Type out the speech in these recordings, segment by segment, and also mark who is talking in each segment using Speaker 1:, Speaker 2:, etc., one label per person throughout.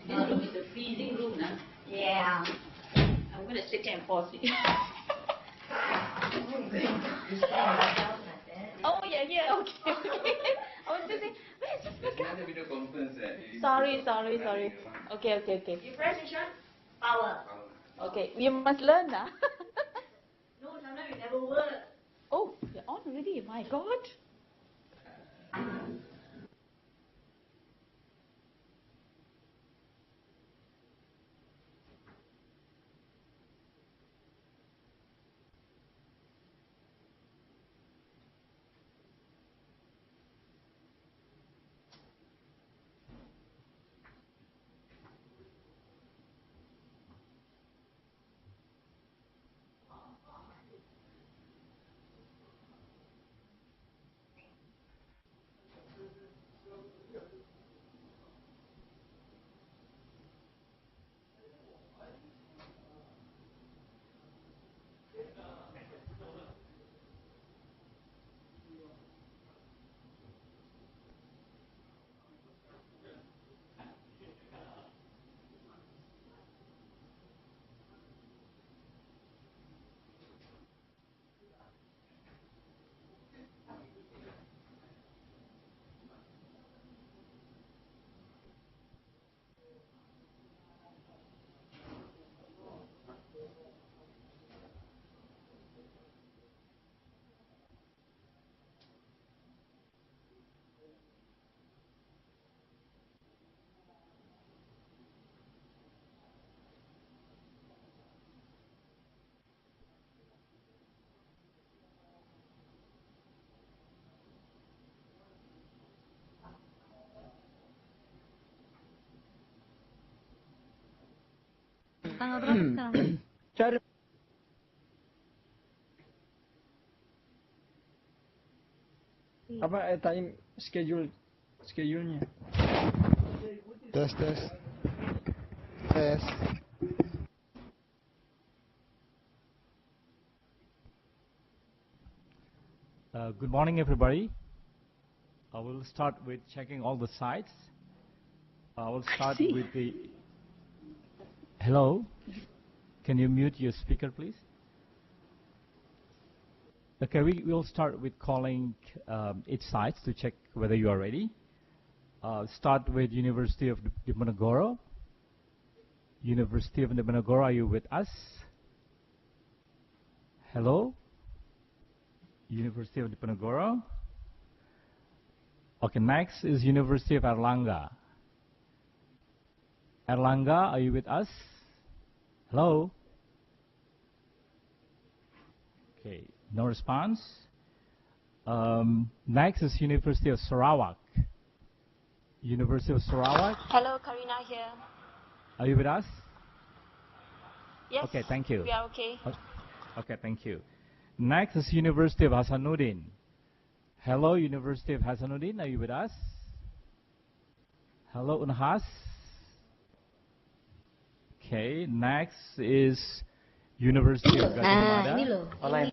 Speaker 1: This room is a freezing room, nah?
Speaker 2: Yeah.
Speaker 1: I'm going to sit here and pause it. Oh, yeah, okay. I was just saying, where's the speaker? Sorry. Okay.
Speaker 2: You press the shot, power.
Speaker 1: Okay, you must learn, nah?
Speaker 2: No, sometimes it never works.
Speaker 1: Oh, you're on already, my God.
Speaker 3: Tanggal berapa sekarang?
Speaker 4: Cari apa time schedule-nya.
Speaker 5: Tes.
Speaker 6: Good morning, everybody. I will start with checking all the sites. I will start with the... Hello? Can you mute your speaker, please? Okay, we will start with calling each sites to check whether you are ready. Start with University of Diponegoro. University of Diponegoro, are you with us? Hello? University of Diponegoro. Okay, next is University of Erlangga. Erlangga, are you with us? Hello? Okay, no response. Next is University of Sarawak. University of Sarawak.
Speaker 7: Hello, Karina here.
Speaker 6: Are you with us?
Speaker 7: Yes.
Speaker 6: Okay, thank you.
Speaker 7: We are okay.
Speaker 6: Okay, thank you. Next is University of Hasanuddin. Hello, University of Hasanuddin, are you with us? Hello, Unhas. Okay, next is University of Gajah Mada.
Speaker 2: Ini loh.
Speaker 4: Online.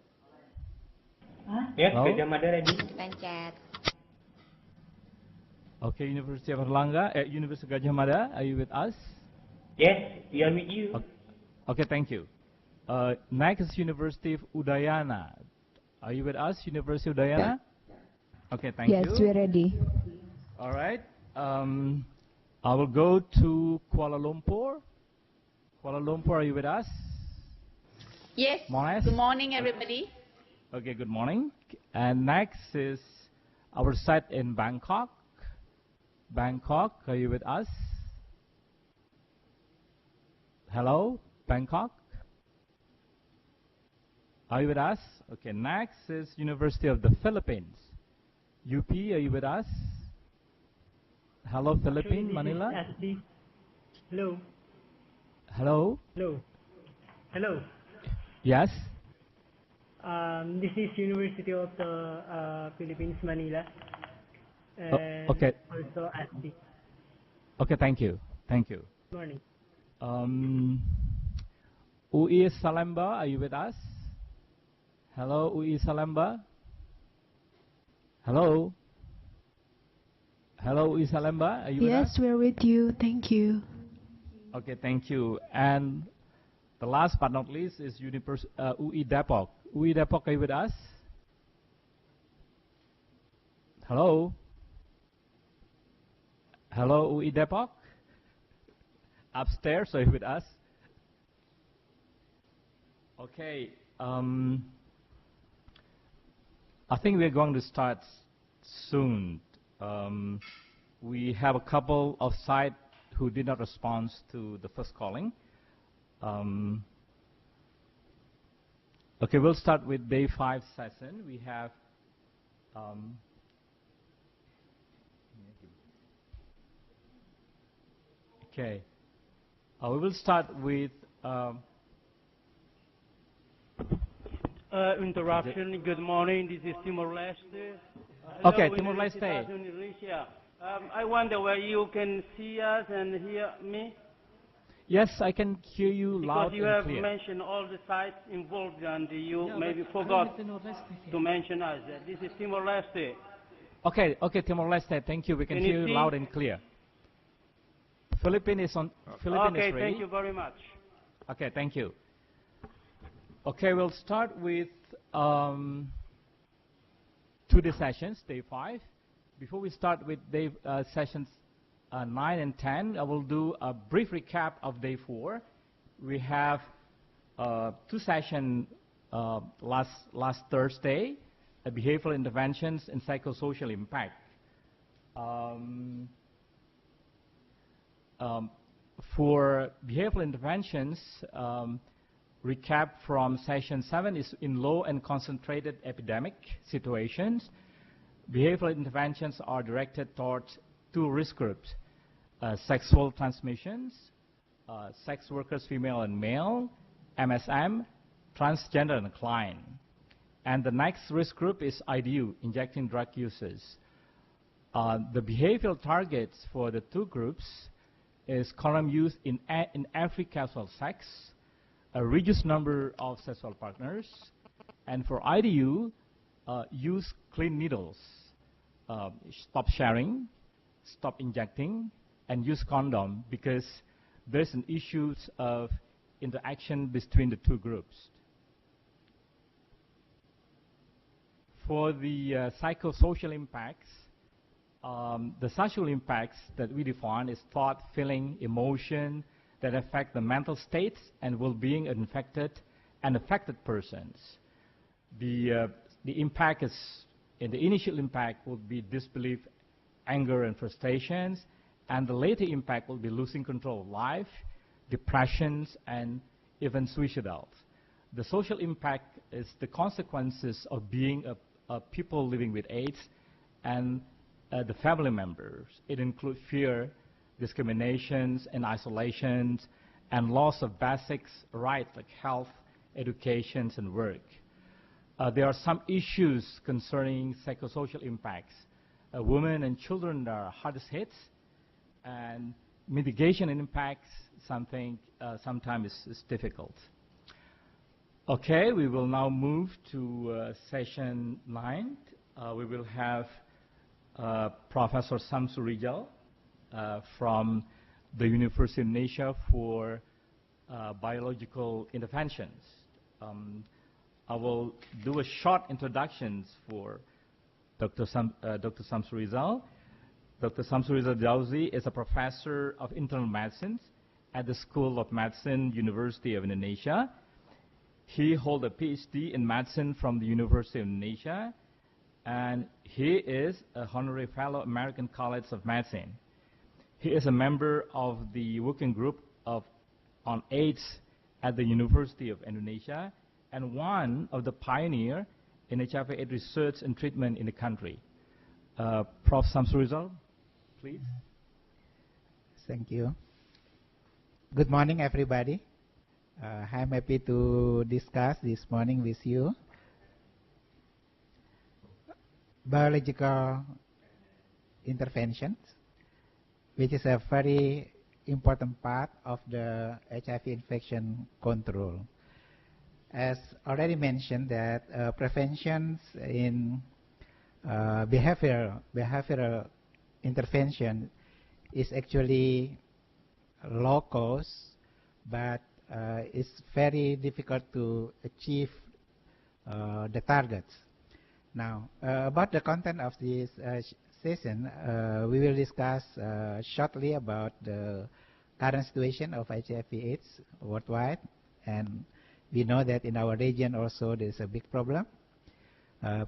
Speaker 6: Ya,
Speaker 4: Gajah Mada ready.
Speaker 2: Pencet.
Speaker 6: Okay, University of Erlangga, University of Gajah Mada, are you with us?
Speaker 4: Yes, we are with you.
Speaker 6: Okay, thank you. Next is University of Udayana. Are you with us, University of Udayana? Okay, thank you.
Speaker 8: Yes, we're ready.
Speaker 6: All right. I will go to Kuala Lumpur. Kuala Lumpur, are you with us?
Speaker 1: Yes.
Speaker 6: Mones?
Speaker 1: Good morning, everybody.
Speaker 6: Okay, good morning. And next is our site in Bangkok. Bangkok, are you with us? Hello, Bangkok? Are you with us? Okay, next is University of the Philippines. UP, are you with us? Hello, Philippines, Manila?
Speaker 4: Hello.
Speaker 6: Hello?
Speaker 4: Hello. Hello.
Speaker 6: Yes?
Speaker 4: This is University of the Philippines, Manila. And
Speaker 6: okay.
Speaker 4: Also ASTI.
Speaker 6: Okay, thank you. Thank you.
Speaker 4: Good morning.
Speaker 6: UI Salemba, are you with us? Hello, UI Salemba? Hello? Hello, Isalemba, are you with us?
Speaker 3: Yes, we're with you. Thank you.
Speaker 6: Okay, thank you. And the last but not least is UI Depok. UI Depok, are you with us? Hello? Hello, UI Depok? Upstairs, are you with us? Okay, I think we're going to start soon. We have a couple of sites who did not respond to the first calling. Okay, we'll start with day 5 session. We have okay. We will start with
Speaker 8: interruption. Good morning. This is Timor-Leste.
Speaker 6: Okay, Timor-Leste.
Speaker 8: Indonesia. I wonder where you can see us and hear me.
Speaker 6: Yes, I can hear you loud
Speaker 8: Because you
Speaker 6: and
Speaker 8: have
Speaker 6: clear.
Speaker 8: mentioned all the sites involved, and you maybe forgot to mention us. This is Timor-Leste.
Speaker 6: Okay, okay, Timor-Leste. Thank you. We can hear you loud and clear. Philippines is on. Philippines
Speaker 8: Okay,
Speaker 6: is ready.
Speaker 8: thank you very much.
Speaker 6: Okay, thank you. Okay, we'll start with 2 day sessions, day 5. Before we start with day sessions 9 and 10, I will do a brief recap of day 4. We have 2 sessions last Thursday, behavioral interventions and psychosocial impact. For behavioral interventions, recap from session 7 is in low and concentrated epidemic situations. Behavioral interventions are directed towards 2 risk groups, sexual transmissions, sex workers, female and male, MSM, transgender and client. And the next risk group is IDU, injecting drug users. The behavioral targets for the 2 groups is condom use in every casual sex, a reduced number of sexual partners, and for IDU, use clean needles, stop sharing, stop injecting, and use condom because there's an issue of interaction between the 2 groups. For the psychosocial impacts, the social impacts that we define is thought, feeling, emotion that affect the mental states and well-being of infected and affected persons. The impact is, in the initial impact will be disbelief, anger and frustrations, and the later impact will be losing control of life, depressions, and even suicidal. The social impact is the consequences of being a people living with AIDS and the family members. It includes fear, discriminations and isolations, and loss of basics rights like health, education, and work. There are some issues concerning psychosocial impacts. Women and children are hardest hit, and mitigation impacts sometimes is difficult. Okay, we will now move to session 9. We will have Professor Samsu Rizal from the University of Indonesia for biological interventions. I will do a short introduction for Dr. Samsu Rizal. Dr. Samsu Rizal Jauzi is a professor of internal medicine at the School of Medicine, University of Indonesia. He holds a PhD in medicine from the University of Indonesia, and he is a honorary fellow American College of Medicine. He is a member of the working group on AIDS at the University of Indonesia and one of the pioneers in HIV-AIDS research and treatment in the country. Prof. Samsu Rizal, please.
Speaker 9: Thank you. Good morning, everybody. I'm happy to discuss this morning with you biological interventions, which is a very important part of the HIV infection control. As already mentioned, that preventions in behavioral intervention is actually low cost, but it's very difficult to achieve the targets. Now, about the content of this session, we will discuss shortly about the current situation of HIV/AIDS worldwide, and we know that in our region also there is a big problem.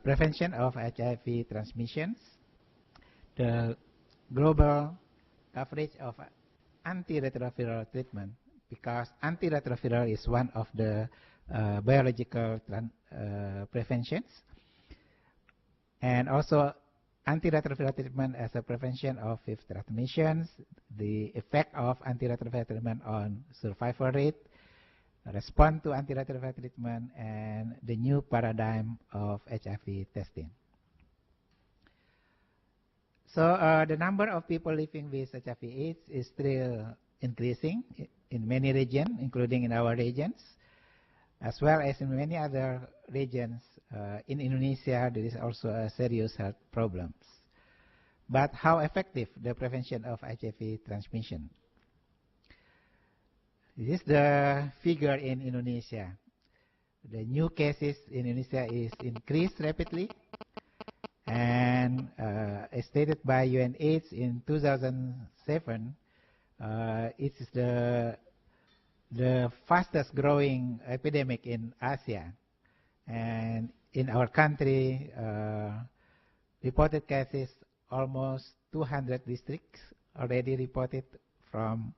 Speaker 9: Prevention of HIV transmissions, the global coverage of antiretroviral treatment, because antiretroviral is one of the biological preventions, and also antiretroviral treatment as a prevention of HIV transmissions, the effect of antiretroviral treatment on survival rate, response to antiretroviral treatment, and the new paradigm of HIV testing. So the number of people living with HIV/AIDS is still increasing in many regions, including in our regions, as well as in many other regions. In Indonesia, there is also a serious health problems. But how effective the prevention of HIV transmission? This is the figure in Indonesia. The new cases in Indonesia is increased rapidly, and as stated by UNAIDS in 2007, it is the fastest growing epidemic in Asia. And in our country, reported cases, almost 200 districts already reported from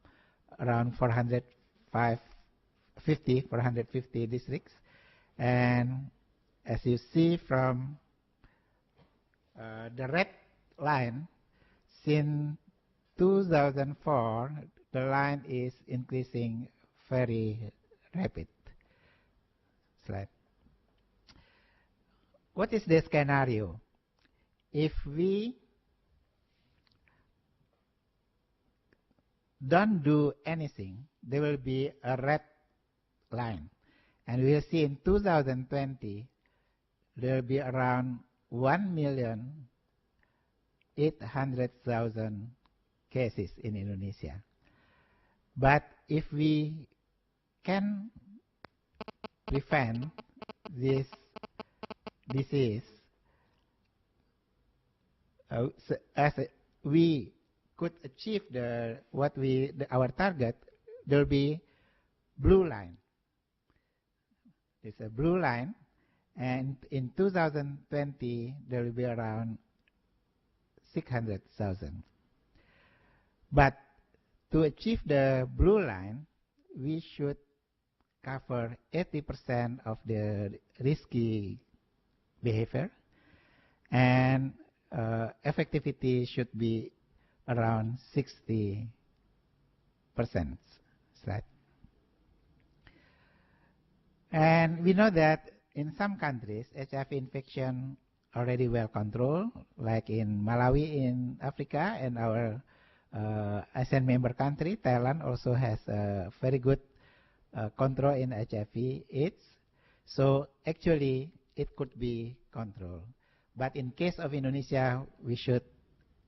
Speaker 9: around 450 districts. And as you see from the red line, since 2004, the line is increasing very rapid. Slide. What is the scenario? If we don't do anything, there will be a red line. And we will see in 2020, there will be around 1,800,000 cases in Indonesia. But if we can prevent this disease, as we could achieve our target, there will be blue line. It's a blue line, and in 2020 there will be around 600,000. But to achieve the blue line, we should cover 80% of the risky behavior, and effectivity should be around 60%. Slide. And we know that in some countries, HIV infection already well controlled, like in Malawi in Africa, and our ASEAN member country, Thailand, also has a very good control in HIV/AIDS. So actually, it could be controlled. But in case of Indonesia, we should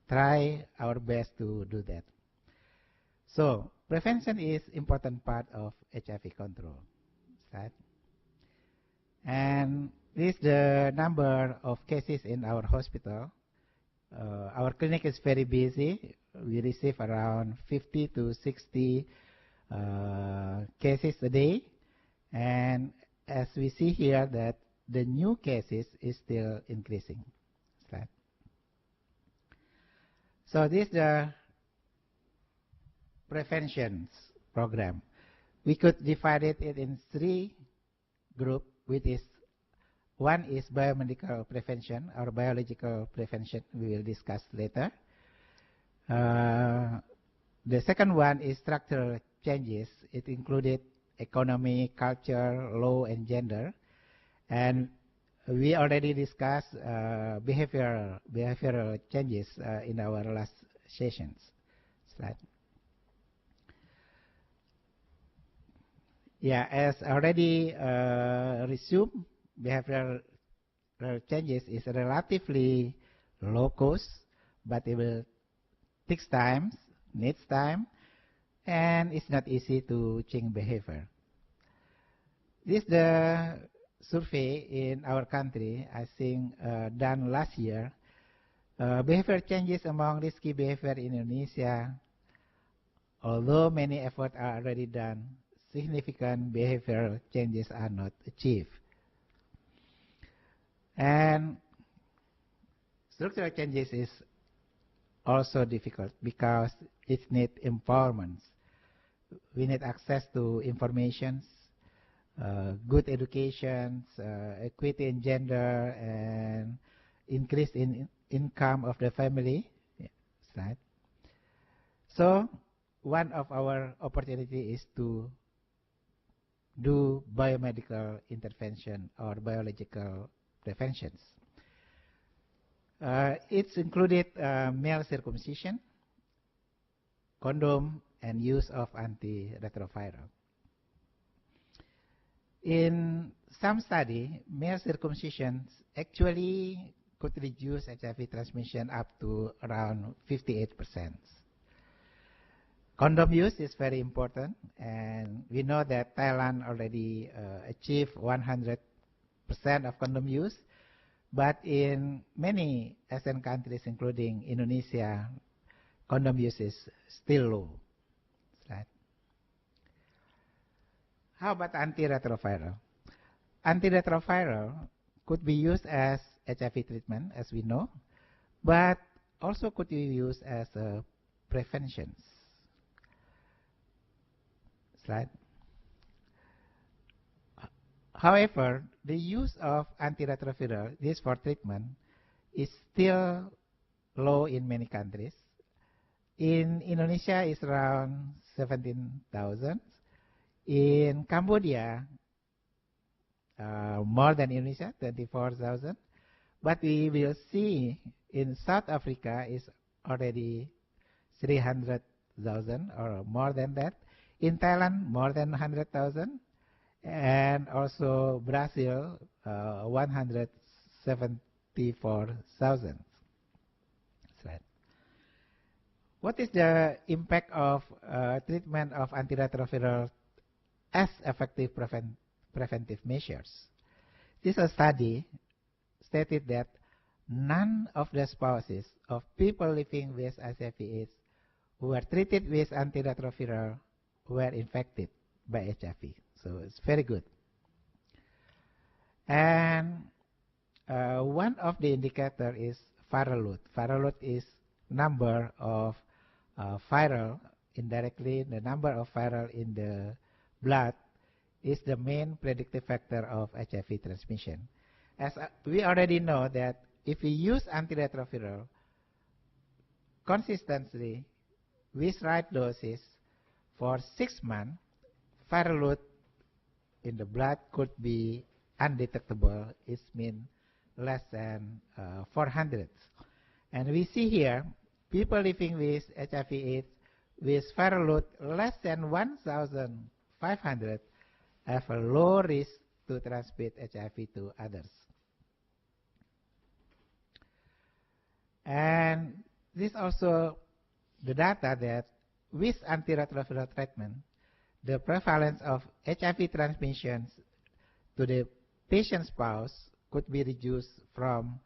Speaker 9: try our best to do that. So prevention is important part of HIV control. Right? And this is the number of cases in our hospital. Our clinic is very busy. We receive around 50 to 60 cases a day. And as we see here, that the new cases is still increasing. Slide. So this is the prevention program. We could divide it in 3 groups, which is one is biomedical prevention or biological prevention. We will discuss later. The second one is structural changes. It included economy, culture, law, and gender. And we already discussed behavioral changes in our last sessions. Slide. Yeah, as already resumed, behavioral changes is relatively low cost, but it will takes time, needs time, and it's not easy to change behavior. This is the survey in our country, I think, done last year. Behavior changes among risky behavior in Indonesia, although many efforts are already done, significant behavioral changes are not achieved. And structural changes is also difficult because it needs empowerment. We need access to information, good education, equity in gender, and increase in income of the family. Yeah, right. So one of our opportunity is to do biomedical intervention or biological preventions. It's included male circumcision, condom, and use of antiretroviral. In some study, male circumcision actually could reduce HIV transmission up to around 58%. Condom use is very important, and we know that Thailand already achieved 100% of condom use, but in many ASEAN countries, including Indonesia, condom use is still low. Right? How about antiretroviral? Antiretroviral could be used as HIV treatment, as we know, but also could be used as a prevention. Right? However, the use of antiretroviral, this for treatment, is still low in many countries. In Indonesia, it's around 17,000. In Cambodia, more than Indonesia, 24,000. But we will see in South Africa is already 300,000 or more than that. In Thailand, more than 100,000. And also Brazil, 174,000. Right. What is the impact of treatment of antiretroviral as effective preventive measures? This study stated that none of the spouses of people living with HIV-AIDS who were treated with antiretroviral were infected by HIV. So it's very good. And one of the indicator is viral load. Viral load is number of viral, indirectly the number of viral in the blood is the main predictive factor of HIV transmission. As we already know that if we use antiretroviral consistently with right doses for 6 months, viral load in the blood could be undetectable. It means less than 400. And we see here people living with HIV-AIDS with viral load less than 1,500 have a low risk to transmit HIV to others. And this also the data that with antiretroviral treatment, the prevalence of HIV transmissions to the patient spouse could be reduced from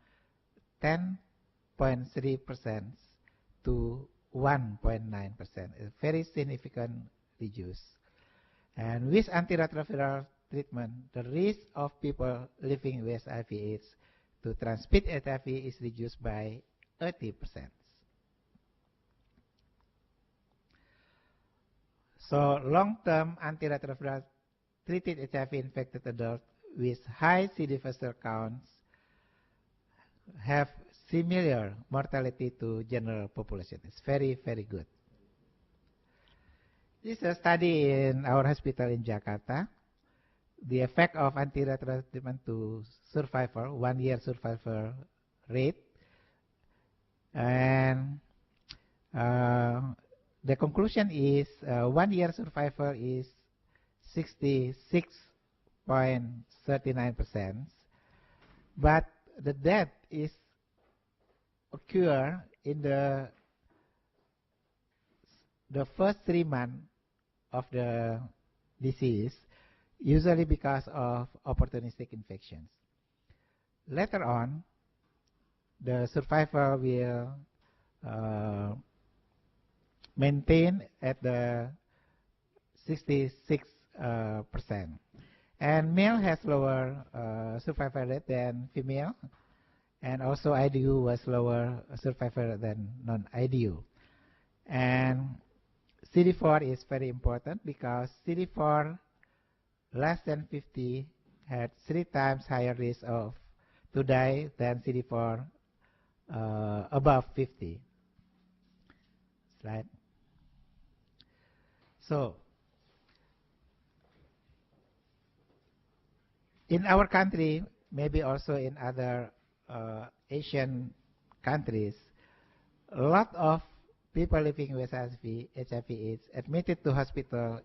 Speaker 9: 10.3% to 1.9%, a very significant reduce. And with antiretroviral treatment, the risk of people living with HIV/AIDS to transmit HIV is reduced by 30%. So long-term antiretroviral treated HIV-infected adults with high CD vessel counts have similar mortality to general population. It's very, very good. This is a study in our hospital in Jakarta. The effect of antiretroviral treatment to survival, 1 year survival rate. And the conclusion is 1 year survival is 66.39%, but the death is occur in the the first 3 months of the disease, usually because of opportunistic infections. Later on, the survival will maintain at the 66%. And male has lower survival rate than female, and also IDU was lower survival rate than non-IDU. And CD4 is very important because CD4 less than 50 had 3 times higher risk of to die than CD4 above 50. Slide. So, in our country, maybe also in other Asian countries, a lot of people living with HIV/AIDS admitted to hospital